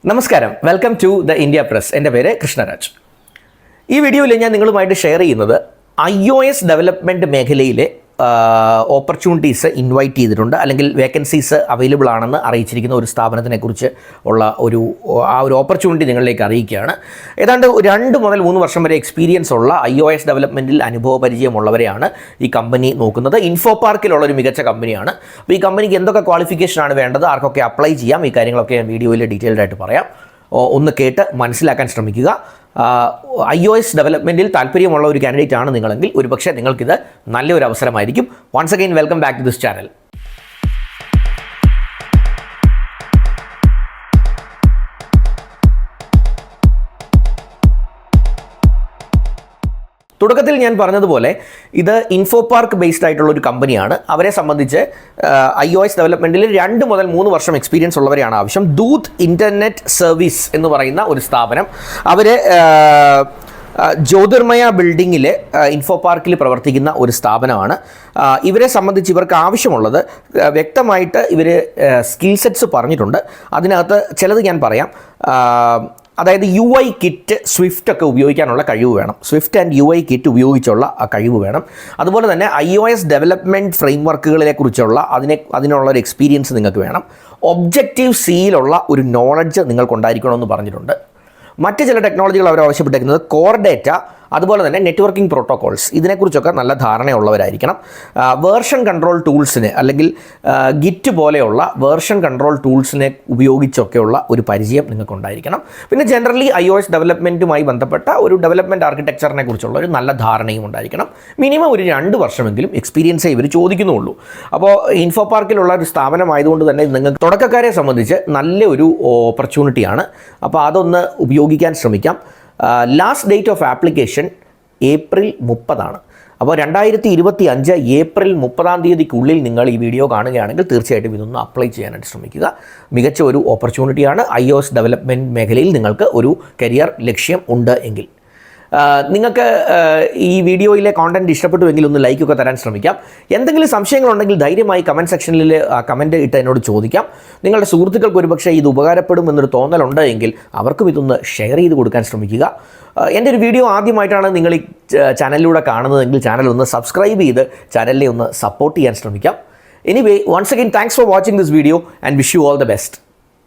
നമസ്കാരം, welcome to the India Press. എൻ്റെ പേര് കൃഷ്ണരാജ്. ഈ വീഡിയോയിൽ ഞാൻ നിങ്ങളുമായിട്ട് ഷെയർ ചെയ്യുന്നത് iOS ഡെവലപ്മെൻറ്റ് മേഖലയിലെ ഓപ്പർച്യൂണിറ്റീസ് ഇൻവൈറ്റ് ചെയ്തിട്ടുണ്ട്, അല്ലെങ്കിൽ വേക്കൻസീസ് അവൈലബിൾ ആണെന്ന് അറിയിച്ചിരിക്കുന്ന ഒരു സ്ഥാപനത്തിനെക്കുറിച്ച് ഉള്ള ഒരു ഓപ്പർച്യൂണിറ്റി നിങ്ങളിലേക്ക് അറിയിക്കുകയാണ്. ഏതാണ്ട് 2 മുതൽ 3 വർഷം വരെ എക്സ്പീരിയൻസ് ഉള്ള iOS ഡെവലപ്മെൻറ്റിൽ അനുഭവ പരിചയമുള്ളവരെയാണ് ഈ കമ്പനി നോക്കുന്നത്. ഇൻഫോ പാർക്കിലുള്ള ഒരു മികച്ച കമ്പനിയാണ്. അപ്പോൾ ഈ കമ്പനിക്ക് എന്തൊക്കെ ക്വാളിഫിക്കേഷനാണ് വേണ്ടത്, ആർക്കൊക്കെ അപ്ലൈ ചെയ്യാം, ഈ കാര്യങ്ങളൊക്കെ ഞാൻ വീഡിയോയിൽ ഡീറ്റെയിൽഡ് ആയിട്ട് പറയാം. ഒന്ന് കേട്ട് മനസ്സിലാക്കാൻ ശ്രമിക്കുക. iOS ഡെവലപ്മെൻറ്റിൽ താല്പര്യമുള്ള ഒരു കാൻഡിഡേറ്റ് ആണ് നിങ്ങളെങ്കിൽ ഒരുപക്ഷെ നിങ്ങൾക്കിത് നല്ലൊരു അവസരമായിരിക്കും. Once again welcome back to this channel. തുടക്കത്തിൽ ഞാൻ പറഞ്ഞതുപോലെ ഇത് ഇൻഫോ പാർക്ക് ബേസ്ഡ് ആയിട്ടുള്ള ഒരു കമ്പനിയാണ്. അവരെ സംബന്ധിച്ച് iOS ഡെവലപ്മെൻറ്റിൽ 2 മുതൽ 3 വർഷം എക്സ്പീരിയൻസ് ഉള്ളവരെയാണ് ആവശ്യം. ദൂത് ഇൻ്റർനെറ്റ് സർവീസ് എന്ന് പറയുന്ന ഒരു സ്ഥാപനം, അവർ ജ്യോതിർമയ ബിൽഡിങ്ങിൽ ഇൻഫോ പാർക്കിൽ പ്രവർത്തിക്കുന്ന ഒരു സ്ഥാപനമാണ്. ഇവരെ സംബന്ധിച്ച് ഇവർക്ക് ആവശ്യമുള്ളത് വ്യക്തമായിട്ട് ഇവർ സ്കിൽ സെറ്റ്സ് പറഞ്ഞിട്ടുണ്ട്. അതിനകത്ത് ചിലത് ഞാൻ പറയാം. അതായത് UI കിറ്റ്, സ്വിഫ്റ്റ് ഒക്കെ ഉപയോഗിക്കാനുള്ള കഴിവ് വേണം. സ്വിഫ്റ്റ് ആൻഡ് UI കിറ്റ് ഉപയോഗിച്ചുള്ള ആ കഴിവ് വേണം. അതുപോലെ തന്നെ iOS ഡെവലപ്മെൻറ്റ് ഫ്രെയിം വർക്കുകളെ കുറിച്ചുള്ള അതിനുള്ളൊരു എക്സ്പീരിയൻസ് നിങ്ങൾക്ക് വേണം. ഒബ്ജക്റ്റീവ് സിയിലുള്ള ഒരു നോളജ് നിങ്ങൾക്കുണ്ടായിരിക്കണമെന്ന് പറഞ്ഞിട്ടുണ്ട്. മറ്റ് ചില ടെക്നോളജികൾ അവർ ആവശ്യപ്പെട്ടിരിക്കുന്നത് കോർ ഡേറ്റ, അതുപോലെ തന്നെ നെറ്റ്വർക്കിംഗ് പ്രോട്ടോക്കോൾസ്, ഇതിനെക്കുറിച്ചൊക്കെ നല്ല ധാരണയുള്ളവരായിരിക്കണം. വേർഷൻ കൺട്രോൾ ടൂൾസിന് അല്ലെങ്കിൽ ഗിറ്റ് പോലെയുള്ള വേർഷൻ കൺട്രോൾ ടൂൾസിനെ ഉപയോഗിച്ചൊക്കെയുള്ള ഒരു പരിചയം നിങ്ങൾക്കുണ്ടായിരിക്കണം. പിന്നെ ജനറലി iOS ഡെവലപ്മെൻറ്റുമായി ബന്ധപ്പെട്ട ഒരു ഡെവലപ്മെൻറ്റ് ആർക്കിടെക്ചറിനെ കുറിച്ചുള്ള ഒരു നല്ല ധാരണയും ഉണ്ടായിരിക്കണം. മിനിമം ഒരു 2 വർഷമെങ്കിലും എക്സ്പീരിയൻസേ ഇവർ ചോദിക്കുന്നുള്ളൂ. അപ്പോൾ ഇൻഫോ പാർക്കിലുള്ള ഒരു സ്ഥാപനമായതുകൊണ്ട് തന്നെ നിങ്ങൾക്ക് തുടക്കക്കാരെ സംബന്ധിച്ച് നല്ലൊരു ഓപ്പർച്യൂണിറ്റിയാണ്. അപ്പോൾ അതൊന്ന് ഉപയോഗിക്കാൻ ശ്രമിക്കാം. Last date of application April 30 അപ്പോൾ 2025 ഏപ്രിൽ 30 നിങ്ങൾ ഈ വീഡിയോ കാണുകയാണെങ്കിൽ തീർച്ചയായിട്ടും ഇതൊന്ന് അപ്ലൈ ചെയ്യാനായിട്ട് ശ്രമിക്കുക. മികച്ച ഒരു ഓപ്പർച്യൂണിറ്റിയാണ്. iOS ഡെവലപ്മെൻറ്റ് മേഖലയിൽ നിങ്ങൾക്ക് ഒരു കരിയർ ലക്ഷ്യം ഉണ്ട് എങ്കിൽ. നിങ്ങൾക്ക് ഈ വീഡിയോയിലെ കോണ്ടൻറ്റ് ഇഷ്ടപ്പെട്ടുവെങ്കിൽ ഒന്ന് ലൈക്കൊക്കെ തരാൻ ശ്രമിക്കാം. എന്തെങ്കിലും സംശയങ്ങളുണ്ടെങ്കിൽ ധൈര്യമായി കമൻറ്റ് സെക്ഷനിൽ കമൻറ്റ് ഇട്ട് എന്നോട് ചോദിക്കാം. നിങ്ങളുടെ സുഹൃത്തുക്കൾക്ക് ഒരുപക്ഷെ ഇത് ഉപകാരപ്പെടുമെന്നൊരു തോന്നലുണ്ട് എങ്കിൽ അവർക്കും ഇതൊന്ന് ഷെയർ ചെയ്ത് കൊടുക്കാൻ ശ്രമിക്കുക. എൻ്റെ ഒരു വീഡിയോ ആദ്യമായിട്ടാണ് നിങ്ങൾ ഈ ചാനലിലൂടെ കാണുന്നതെങ്കിൽ ചാനൽ ഒന്ന് സബ്സ്ക്രൈബ് ചെയ്ത് ചാനലിനെ ഒന്ന് സപ്പോർട്ട് ചെയ്യാൻ ശ്രമിക്കാം. Anyway, once again thanks for watching this video and wish you all the best.